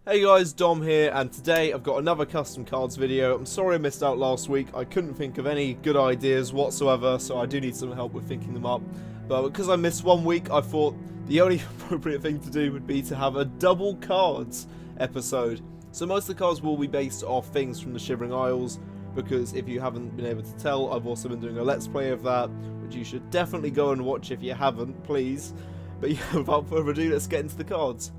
Hey guys, Dom here, and today I've got another custom cards video. I'm sorry I missed out last week. I couldn't think of any good ideas whatsoever, so I do need some help with thinking them up. But because I missed 1 week, I thought the only appropriate thing to do would be to have a double cards episode. So most of the cards will be based off things from the Shivering Isles, because if you haven't been able to tell, I've also been doing a Let's Play of that, which you should definitely go and watch if you haven't, please. But yeah, without further ado, let's get into the cards.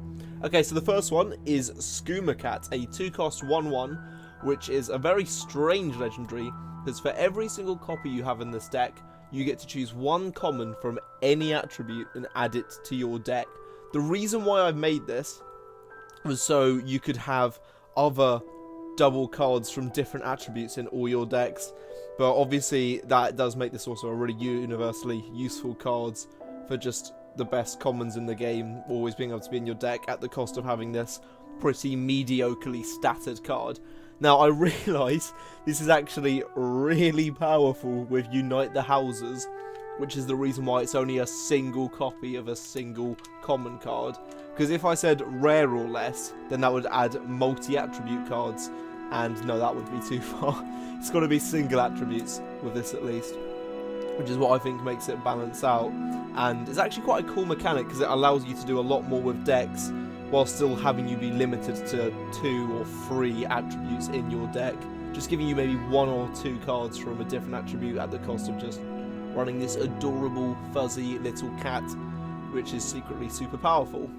Okay, so the first one is Skooma Cat, a 2-cost 1/1, which is a very strange legendary, because for every single copy you have in this deck, you get to choose one common from any attribute and add it to your deck. The reason why I've made this was so you could have other double cards from different attributes in all your decks, but obviously that does make this also a really universally useful cards for just the best commons in the game, always being able to be in your deck at the cost of having this pretty mediocrely statted card. Now I realise this is actually really powerful with Unite the Houses, which is the reason why it's only a single copy of a single common card. Because if I said rare or less, then that would add multi-attribute cards, and no, that would be too far. It's got to be single attributes with this at least, which is what I think makes it balance out. And it's actually quite a cool mechanic because it allows you to do a lot more with decks while still having you be limited to 2 or 3 attributes in your deck, just giving you maybe 1 or 2 cards from a different attribute at the cost of just running this adorable fuzzy little cat, which is secretly super powerful.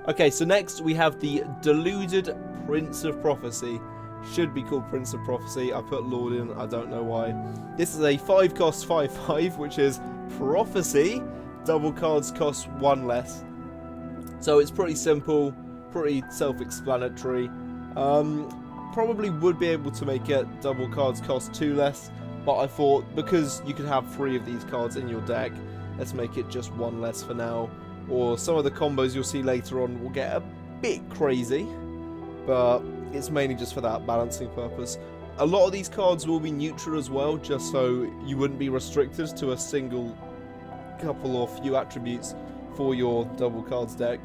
Okay, so next we have the Deluded Prince of Prophecy. Should be called Prince of Prophecy. I put Lord in, I don't know why. This is a 5-cost 5/5, which is Prophecy. Double cards cost 1 less. So it's pretty simple, pretty self-explanatory. Probably would be able to make it double cards cost 2 less, but I thought because you could have 3 of these cards in your deck, let's make it just 1 less for now. Or some of the combos you'll see later on will get a bit crazy, but it's mainly just for that balancing purpose. A lot of these cards will be neutral as well, just so you wouldn't be restricted to a single couple or few attributes for your double cards deck.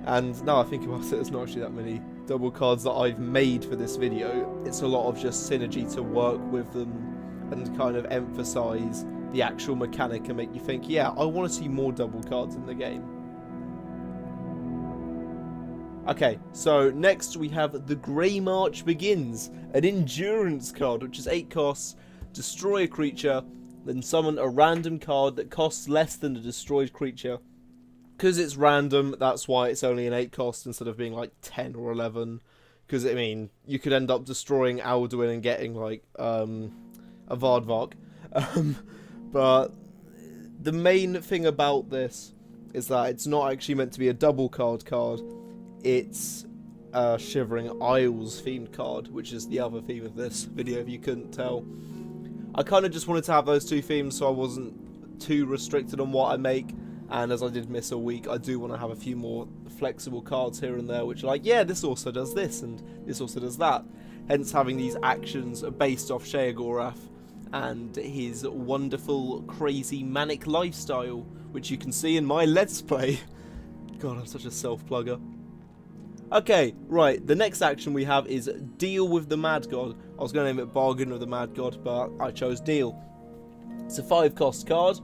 And now I think about it, there's not actually that many double cards that I've made for this video. It's a lot of just synergy to work with them and kind of emphasize the actual mechanic and make you think, yeah, I want to see more double cards in the game. Okay, so next we have The Grey March Begins, an endurance card, which is 8 costs, destroy a creature, then summon a random card that costs less than the destroyed creature. Because it's random, that's why it's only an 8 cost instead of being like 10 or 11. Because, I mean, you could end up destroying Alduin and getting like a Vardvark. But the main thing about this is that it's not actually meant to be a double card. It's a Shivering Isles themed card, which is the other theme of this video if you couldn't tell. I kind of just wanted to have those 2 themes so I wasn't too restricted on what I make, and as I did miss a week, I do want to have a few more flexible cards here and there which are like, yeah, this also does this and this also does that. Hence having these actions based off Sheogorath and his wonderful, crazy, manic lifestyle, which you can see in my Let's Play. God, I'm such a self-plugger. Okay, right, the next action we have is Deal with the Mad God. I was going to name it Bargain with the Mad God, but I chose Deal. It's a 5-cost card,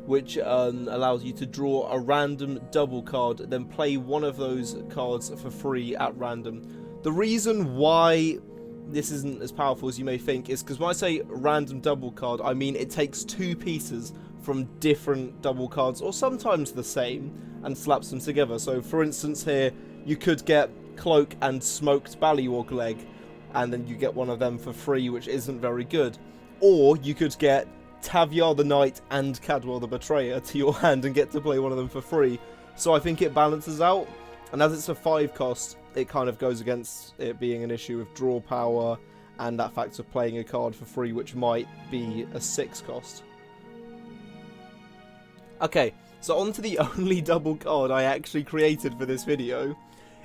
which allows you to draw a random double card, then play one of those cards for free at random. The reason why this isn't as powerful as you may think is because when I say random double card, I mean it takes 2 pieces from different double cards, or sometimes the same, and slaps them together. So for instance here, you could get Cloak and Smoked Ballywog Leg, and then you get one of them for free, which isn't very good. Or you could get Tavyar the Knight and Cadwell the Betrayer to your hand and get to play one of them for free. So I think it balances out, and as it's a 5 cost, it kind of goes against it being an issue of draw power and that fact of playing a card for free, which might be a 6 cost. Okay, so on to the only double card I actually created for this video.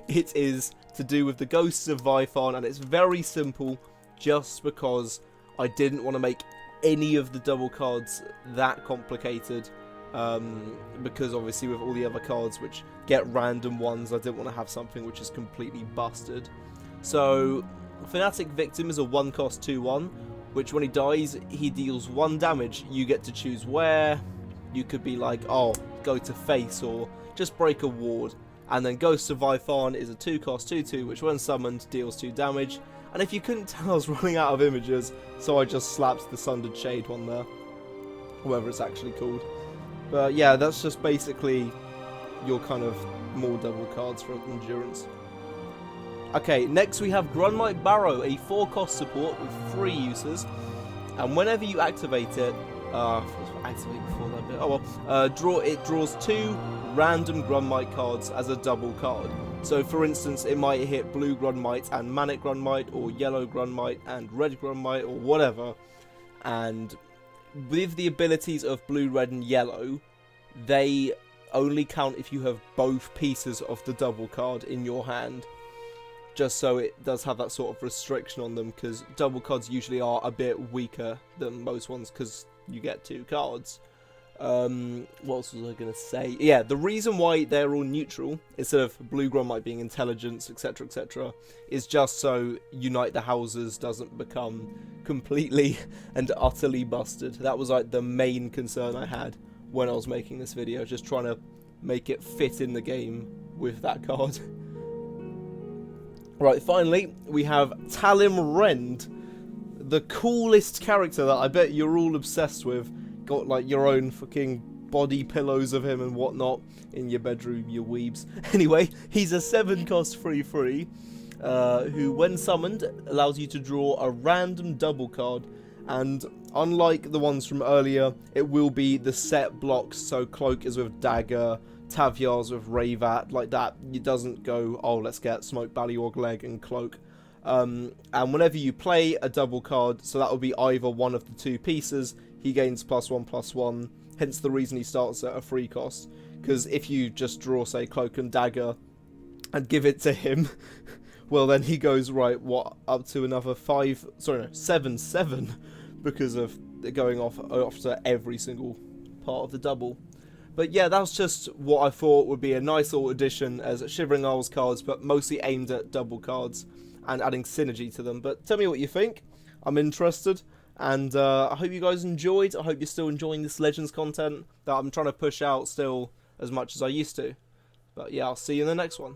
It is to do with the Ghosts of Vifon, and it's very simple just because I didn't want to make any of the double cards that complicated. because obviously with all the other cards which get random ones, I didn't want to have something which is completely busted. So Fanatic Victim is a 1-cost 2/1, which when he dies, he deals 1 damage. You get to choose where. You could be like, oh, go to face or just break a ward. And then Ghost of Vifan is a 2-cost 2/2, which when summoned deals 2 damage. And if you couldn't tell, I was running out of images, so I just slapped the Sundered Shade one there, whatever it's actually called. But yeah, that's just basically your kind of more double cards for endurance. Okay, next we have Grunmite Barrow, a 4-cost support with 3 uses, and whenever you activate it, activate before that bit. Oh well, it draws 2 random Grunmite cards as a double card. So for instance, it might hit blue Grunmite and Manic Grunmite, or yellow Grunmite and red Grunmite, or whatever. And with the abilities of blue, red, and yellow, they only count if you have both pieces of the double card in your hand. Just so it does have that sort of restriction on them, because double cards usually are a bit weaker than most ones because you get 2 cards. What else was I going to say? Yeah, the reason why they're all neutral, instead of blue Grunmite being intelligence, etc., etc., is just so Unite the Houses doesn't become completely and utterly busted. That was like the main concern I had when I was making this video, just trying to make it fit in the game with that card. Right, finally, we have Tallinn Rend, the coolest character that I bet you're all obsessed with. Got like your own fucking body pillows of him and whatnot in your bedroom, you weebs. Anyway, he's a 7-cost 3/3, who when summoned allows you to draw a random double card, and unlike the ones from earlier, it will be the set blocks, so Cloak is with Dagger, Tavyar's with Ravat, like that. It doesn't go, oh, let's get Smoke Balliorg Leg and Cloak. And whenever you play a double card, so that will be either one of the 2 pieces, he gains +1/+1, hence the reason he starts at a 3-cost. Because if you just draw, say, Cloak and Dagger and give it to him, well, then he goes, right, what, up to another 7/7, because of it going off after every single part of the double. But yeah, that's just what I thought would be a nice little addition as Shivering Isles cards, but mostly aimed at double cards and adding synergy to them. But tell me what you think. I'm interested, and I hope you guys enjoyed. I hope you're still enjoying this Legends content that I'm trying to push out still as much as I used to. But yeah, I'll see you in the next one.